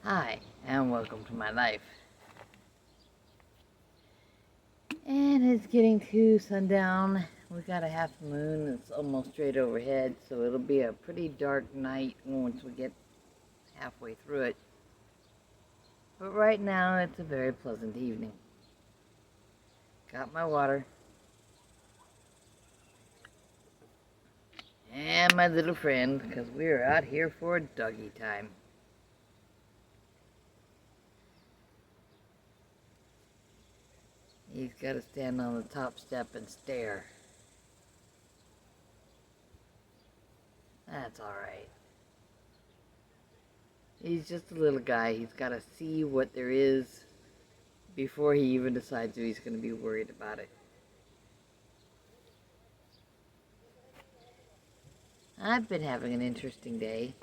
Hi, and welcome to my life. And it's getting to sundown. We got a half moon that's almost straight overhead, so it'll be a pretty dark night once we get halfway through it. But right now, it's a very pleasant evening. Got my water. And my little friend, because we are out here for doggy time. He's got to stand on the top step and stare. That's alright. He's just a little guy. He's got to see what there is before he even decides if he's going to be worried about it. I've been having an interesting day.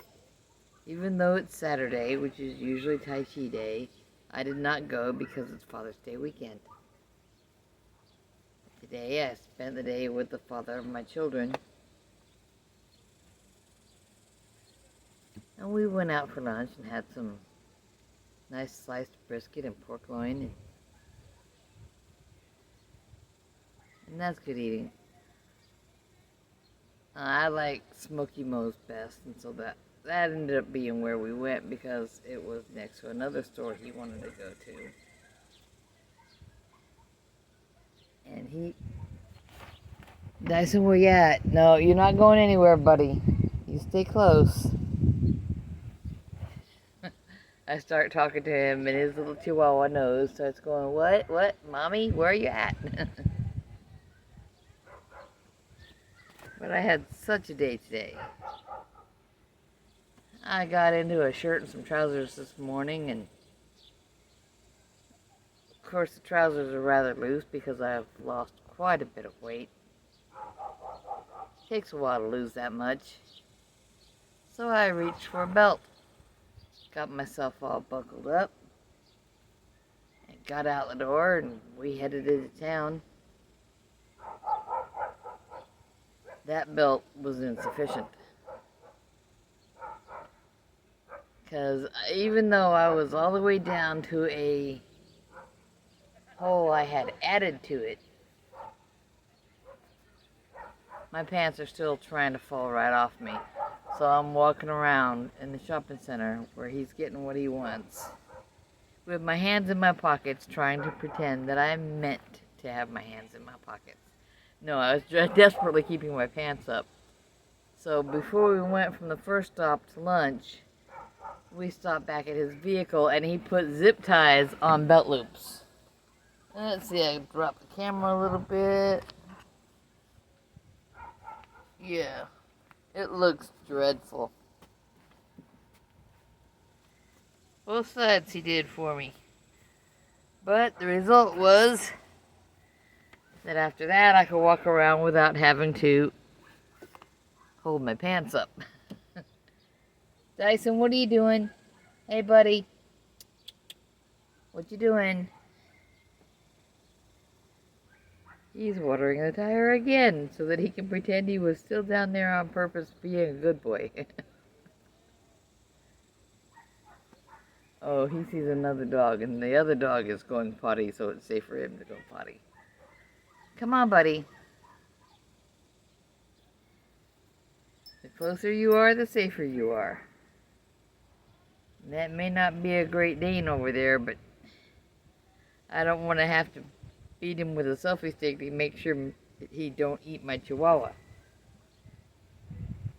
Even though it's Saturday, which is usually Tai Chi Day, I did not go because it's Father's Day weekend. Today I spent the day with the father of my children. And we went out for lunch and had some nice sliced brisket and pork loin. And that's good eating. I like Smoky Moe's best, and so that ended up being where we went because it was next to another store he wanted to go to. And Dyson, where you at? No, you're not going anywhere, buddy. You stay close. I start talking to him, and his little chihuahua nose starts going, what, mommy, where are you at? But I had such a day today. I got into a shirt and some trousers this morning, and of course the trousers are rather loose because I've lost quite a bit of weight. Takes a while to lose that much. So I reached for a belt. Got myself all buckled up and got out the door, and we headed into town. That belt was insufficient. Because even though I was all the way down to a hole I had added to it, my pants are still trying to fall right off me. So I'm walking around in the shopping center where he's getting what he wants, with my hands in my pockets, trying to pretend that I meant to have my hands in my pockets. No, I was just desperately keeping my pants up. So before we went from the first stop to lunch, we stopped back at his vehicle and he put zip ties on belt loops. Let's see, I dropped the camera a little bit. Yeah, it looks dreadful. Both sides he did for me. But the result was that after that I could walk around without having to hold my pants up. Dyson, what are you doing? Hey, buddy. What you doing? He's watering the tire again so that he can pretend he was still down there on purpose being a good boy. Oh, he sees another dog, and the other dog is going potty, so it's safe for him to go potty. Come on, buddy. The closer you are, the safer you are. And that may not be a Great Dane over there, but I don't want to have to feed him with a selfie stick to make sure that he don't eat my chihuahua.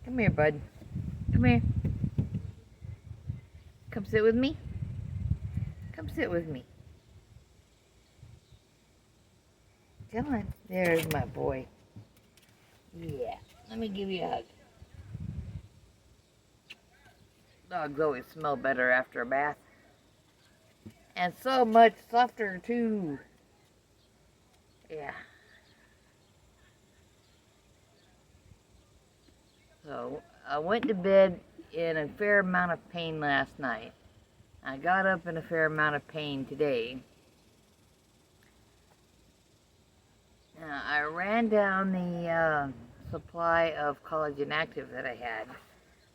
Come here, bud. Come here. Come sit with me. Come sit with me. Come on. There's my boy. Yeah. Let me give you a hug. Dogs always smell better after a bath. And so much softer, too. Yeah. So, I went to bed in a fair amount of pain last night. I got up in a fair amount of pain today. I ran down the supply of collagen active that I had.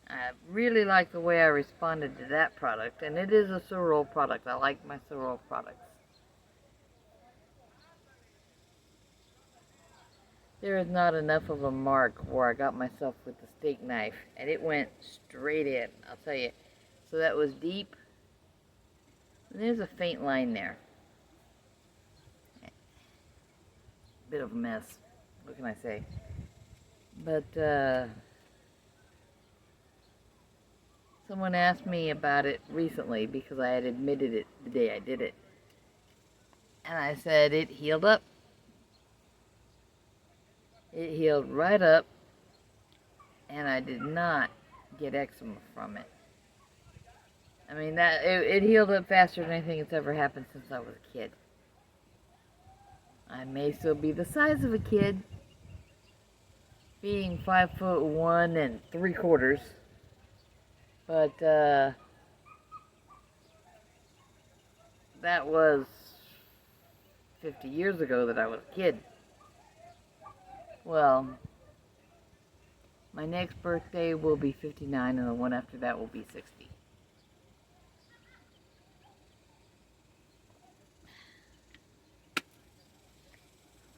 I really like the way I responded to that product, and it is a Sorrel product. I like my Sorrel products. There is not enough of a mark where I got myself with the steak knife, and it went straight in, I'll tell you. So that was deep, and there's a faint line there. Bit of a mess, what can I say? But, someone asked me about it recently because I had admitted it the day I did it. And I said it healed up. It healed right up, and I did not get eczema from it. I mean, it healed up faster than anything that's ever happened since I was a kid. I may still be the size of a kid, being 5'1¾", but that was 50 years ago that I was a kid. Well, my next birthday will be 59, and the one after that will be 60.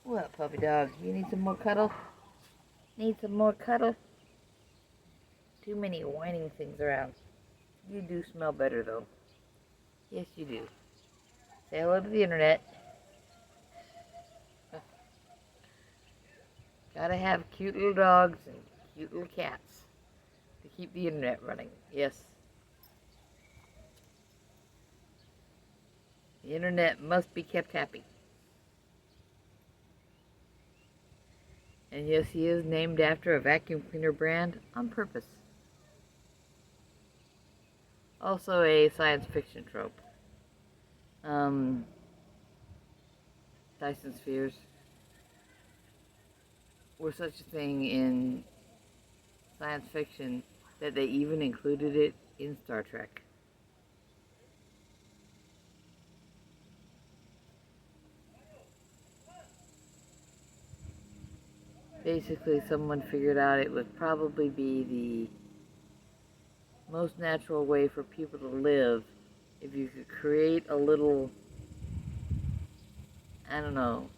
What, puppy dog? You need some more cuddle? Need some more cuddle? Too many whining things around. You do smell better, though. Yes, you do. Say hello to the internet. Gotta have cute little dogs and cute little cats to keep the internet running. Yes. The internet must be kept happy. And yes, he is named after a vacuum cleaner brand on purpose. Also a science fiction trope. Dyson spheres were such a thing in science fiction that they even included it in Star Trek. Basically, someone figured out it would probably be the most natural way for people to live if you could create a little, I don't know,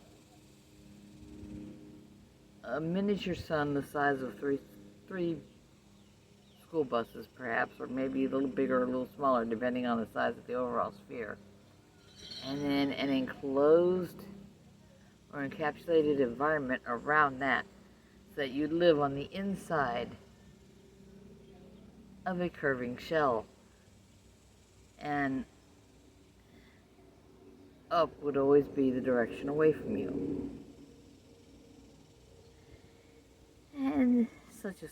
a miniature sun the size of three school buses, perhaps, or maybe a little bigger or a little smaller, depending on the size of the overall sphere. And then an enclosed or encapsulated environment around that, so that you live on the inside of a curving shell. And up would always be the direction away from you. And such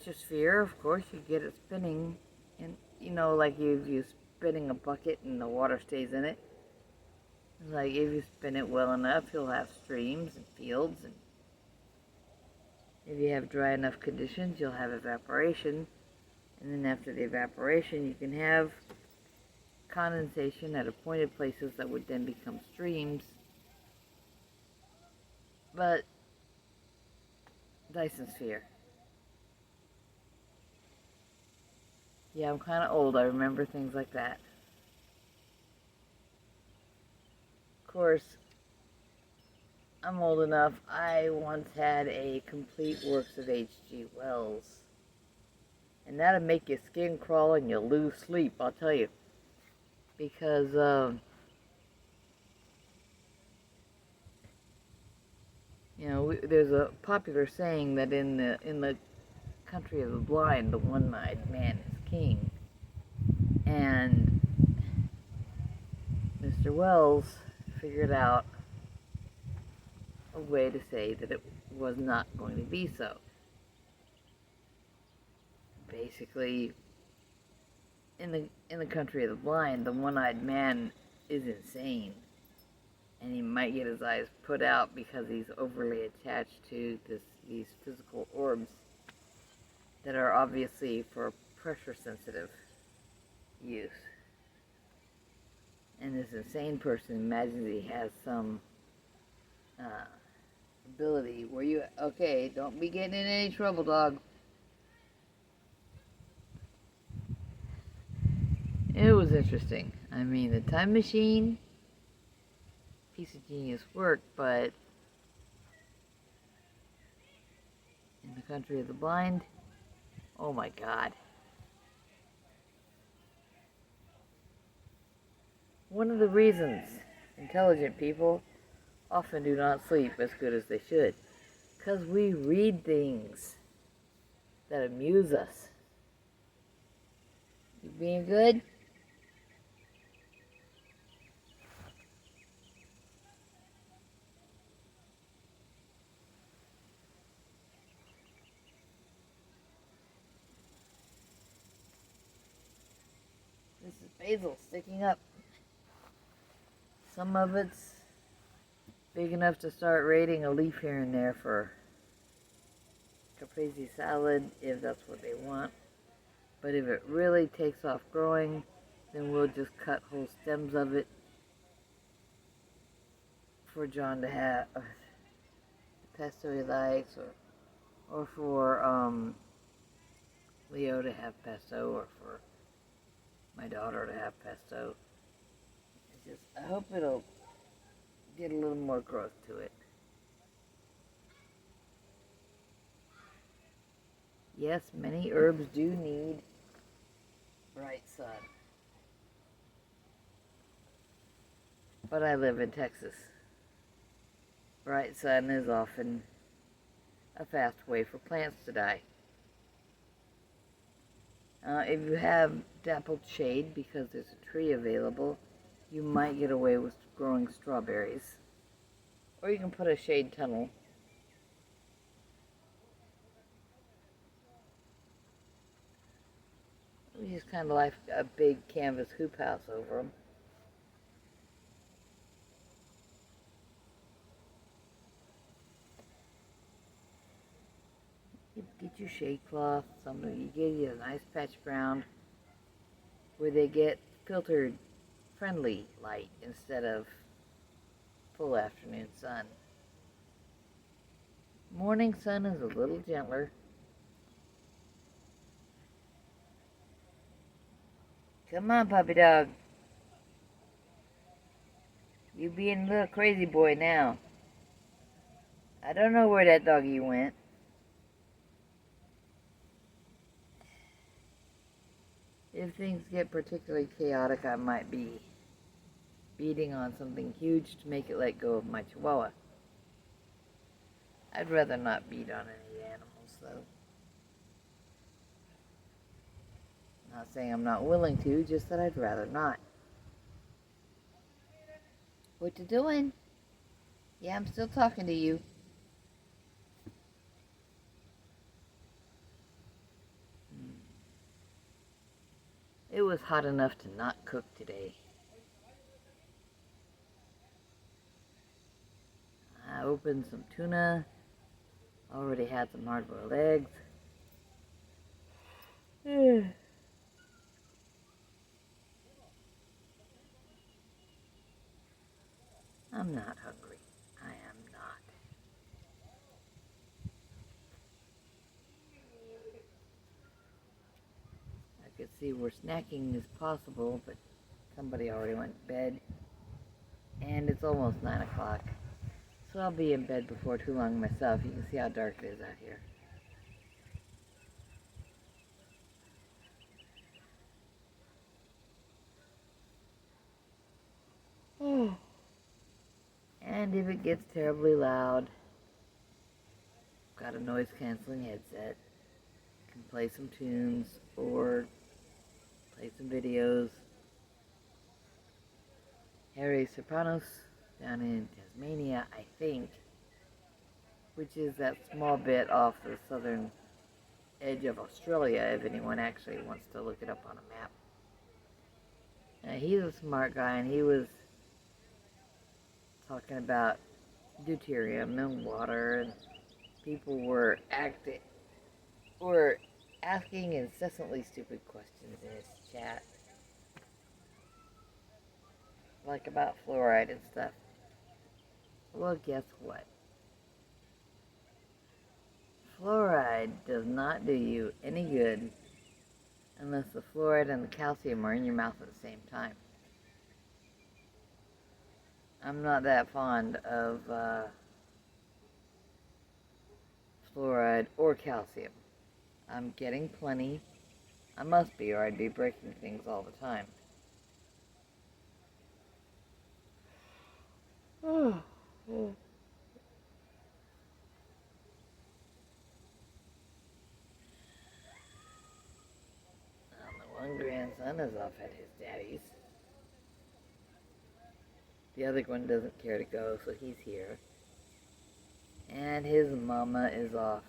a sphere, of course, you get it spinning, and like if you spinning a bucket and the water stays in it. Like if you spin it well enough, you'll have streams and fields, and if you have dry enough conditions, you'll have evaporation, and then after the evaporation, you can have condensation at appointed places that would then become streams. But Dyson sphere. Yeah, I'm kind of old. I remember things like that. Of course, I'm old enough. I once had a complete works of H.G. Wells. And that'll make your skin crawl and you'll lose sleep, I'll tell you. Because, there's a popular saying that in the country of the blind, the one-eyed man is king. And Mr. Wells figured out a way to say that it was not going to be so. Basically, in the country of the blind, the one-eyed man is insane. And he might get his eyes put out because he's overly attached to these physical orbs that are obviously for pressure-sensitive use. And this insane person imagines he has some ability where okay, don't be getting in any trouble, dog. It was interesting. I mean, the time machine, piece of genius work, but in the country of the blind, oh my God. One of the reasons intelligent people often do not sleep as good as they should, because we read things that amuse us. You being good? This is basil sticking up. Some of it's big enough to start raiding a leaf here and there for caprese salad if that's what they want. But if it really takes off growing, then we'll just cut whole stems of it for John to have the pesto he likes, or for Leo to have pesto, or for my daughter to have pesto. It's just, I hope it'll get a little more growth to it. Yes, many herbs do need bright sun. But I live in Texas. Bright sun is often a fast way for plants to die. If you have dappled shade because there's a tree available, you might get away with growing strawberries. Or you can put a shade tunnel. We just kind of like a big canvas hoop house over them. Get your shade cloth, you get you a nice patch of ground where they get filtered friendly light instead of full afternoon sun. Morning sun is a little gentler. Come on, puppy dog. You being a little crazy boy now. I don't know where that doggy went. If things get particularly chaotic, I might be beating on something huge to make it let go of my chihuahua. I'd rather not beat on any animals, though. Not saying I'm not willing to, just that I'd rather not. What you doing? Yeah, I'm still talking to you. It was hot enough to not cook today. I opened some tuna. Already had some hard-boiled eggs. I'm not hungry. I am not. I could see where snacking is possible, but somebody already went to bed. And it's almost 9 o'clock. So I'll be in bed before too long myself. You can see how dark it is out here. And if it gets terribly loud, I've got a noise canceling headset. Can play some tunes or play some videos. Harry Sopranos down in Tasmania, I think, which is that small bit off the southern edge of Australia, if anyone actually wants to look it up on a map. He's a smart guy, and he was talking about deuterium and water, and people were asking incessantly stupid questions in his chat, like about fluoride and stuff. Well, guess what? Fluoride does not do you any good unless the fluoride and the calcium are in your mouth at the same time. I'm not that fond of fluoride or calcium. I'm getting plenty. I must be, or I'd be breaking things all the time. The one grandson is off at his daddy's. The other one doesn't care to go, so he's here. And his mama is off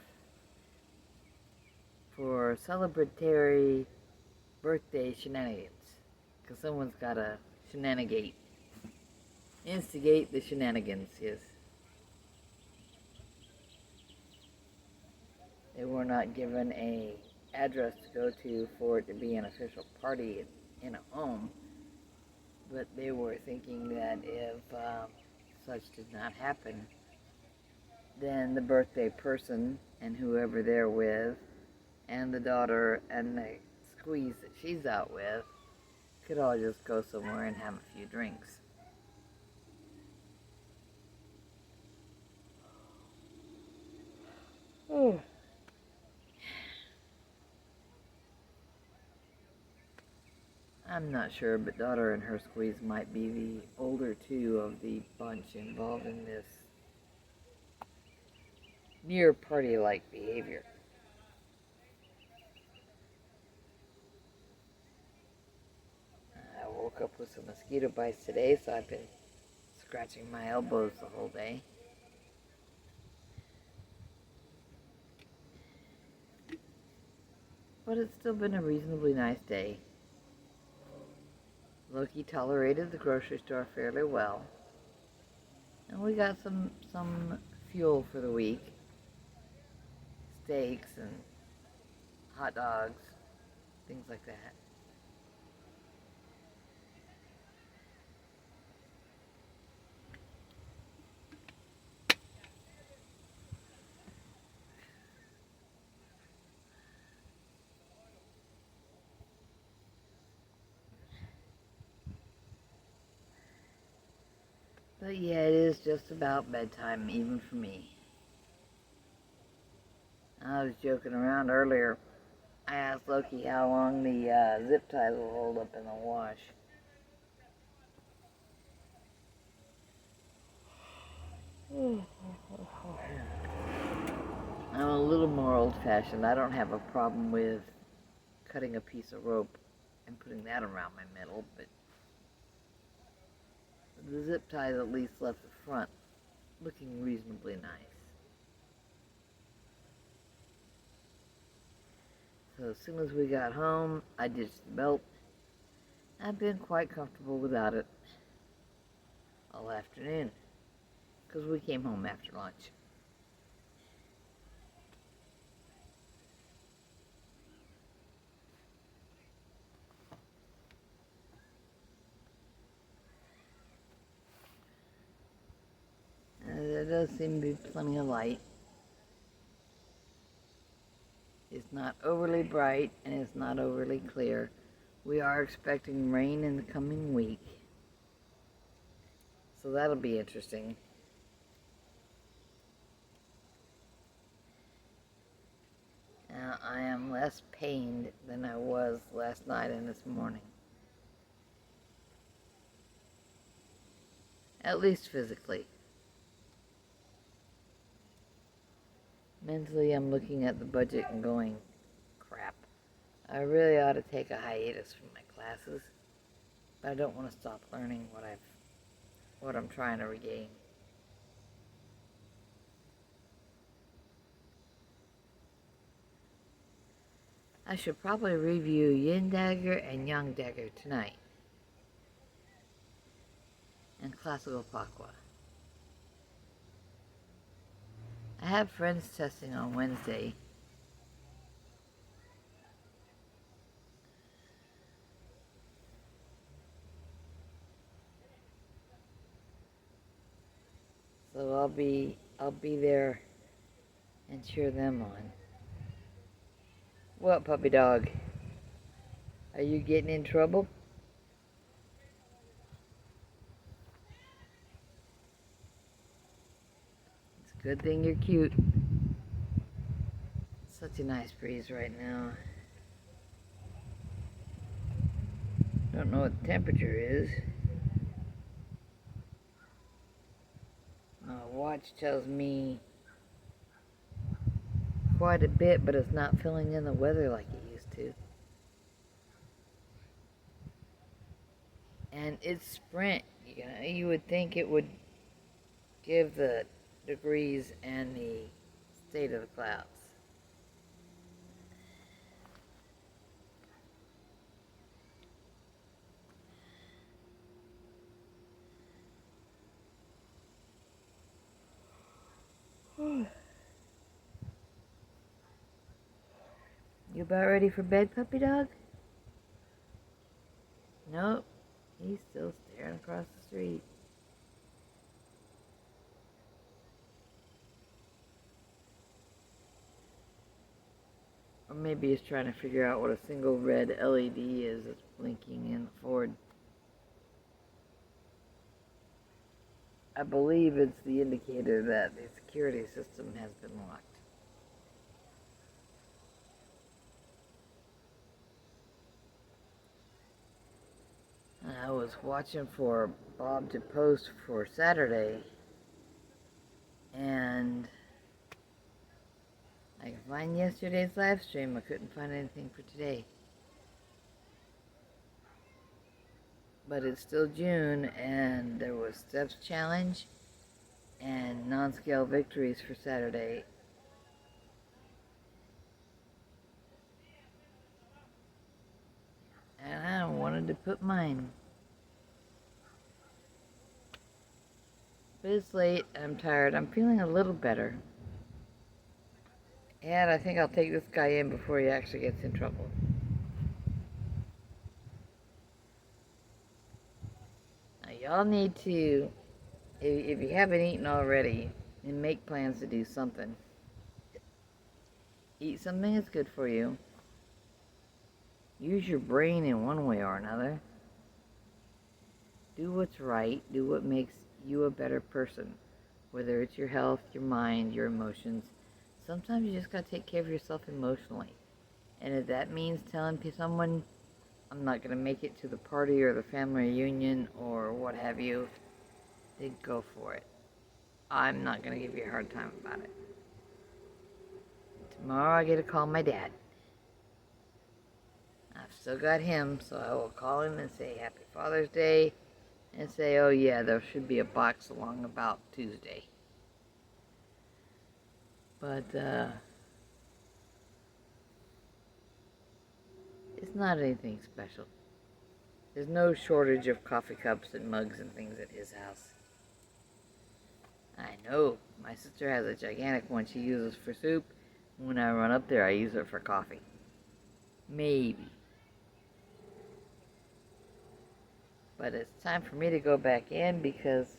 for celebratory birthday shenanigans. Because someone's got to shenanigate. Instigate the shenanigans, yes. They were not given a address to go to for it to be an official party in a home. But they were thinking that if such did not happen, then the birthday person and whoever they're with, and the daughter and the squeeze that she's out with, could all just go somewhere and have a few drinks. Oh. I'm not sure, but daughter and her squeeze might be the older two of the bunch involved in this near party-like behavior. I woke up with some mosquito bites today, so I've been scratching my elbows the whole day. But it's still been a reasonably nice day. Loki tolerated the grocery store fairly well. And we got some fuel for the week. Steaks and hot dogs, things like that. But yeah, it is just about bedtime, even for me. I was joking around earlier. I asked Loki how long the zip ties will hold up in the wash. I'm a little more old-fashioned. I don't have a problem with cutting a piece of rope and putting that around my middle, but the zip ties at least left the front looking reasonably nice. So as soon as we got home, I ditched the belt. I've been quite comfortable without it all afternoon, because we came home after lunch. There does seem to be plenty of light. It's not overly bright and it's not overly clear. We are expecting rain in the coming week, so that'll be interesting. Now, I am less pained than I was last night and this morning. At least physically. Mentally, I'm looking at the budget and going, crap. I really ought to take a hiatus from my classes, but I don't want to stop learning what I'm trying to regain. I should probably review Yin Dagger and Yang Dagger tonight, and Classical Pakwa. I have friends testing on Wednesday. So I'll be there and cheer them on. What, puppy dog? Are you getting in trouble? It's a good thing you're cute. Such a nice breeze right now. Don't know what the temperature is. My watch tells me quite a bit, but it's not filling in the weather like it used to. And it's Sprint. You would think it would give the degrees and the state of the clouds. You about ready for bed, puppy dog? Nope. He's still staring across the street. Or maybe he's trying to figure out what a single red LED is that's blinking in the Ford. I believe it's the indicator that the security system has been locked. I was watching for Bob to post for Saturday, and I could find yesterday's live stream. I couldn't find anything for today. But it's still June, and there was Steps Challenge and non-scale victories for Saturday. And I wanted to put mine. But it's late, I'm tired, I'm feeling a little better. And I think I'll take this guy in before he actually gets in trouble. Now y'all need to, if you haven't eaten already, and make plans to do something. Eat something that's good for you. Use your brain in one way or another. Do what's right. Do what makes you a better person. Whether it's your health, your mind, your emotions. Sometimes you just gotta take care of yourself emotionally. And if that means telling someone, I'm not gonna make it to the party or the family reunion or what have you, then go for it. I'm not gonna give you a hard time about it. Tomorrow I get to call my dad. I've still got him, so I will call him and say Happy Father's Day, and say, oh yeah, there should be a box along about Tuesday. But, it's not anything special. There's no shortage of coffee cups and mugs and things at his house. I know, my sister has a gigantic one she uses for soup. When I run up there, I use it for coffee. Maybe. But it's time for me to go back in because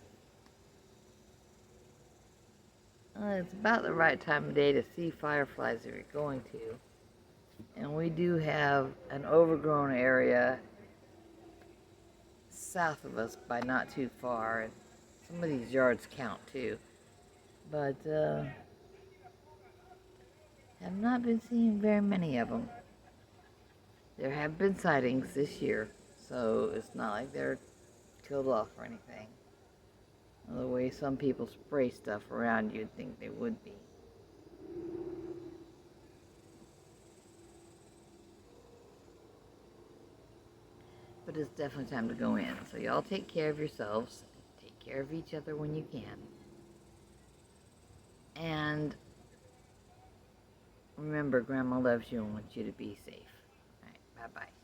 it's about the right time of day to see fireflies if you're going to. And we do have an overgrown area south of us by not too far. And some of these yards count too. But have not been seeing very many of them. There have been sightings this year, so it's not like they're killed off or anything. The way some people spray stuff around, you'd think they would be. But it's definitely time to go in. So y'all take care of yourselves. Take care of each other when you can. And remember, Grandma loves you and wants you to be safe. All right, bye-bye.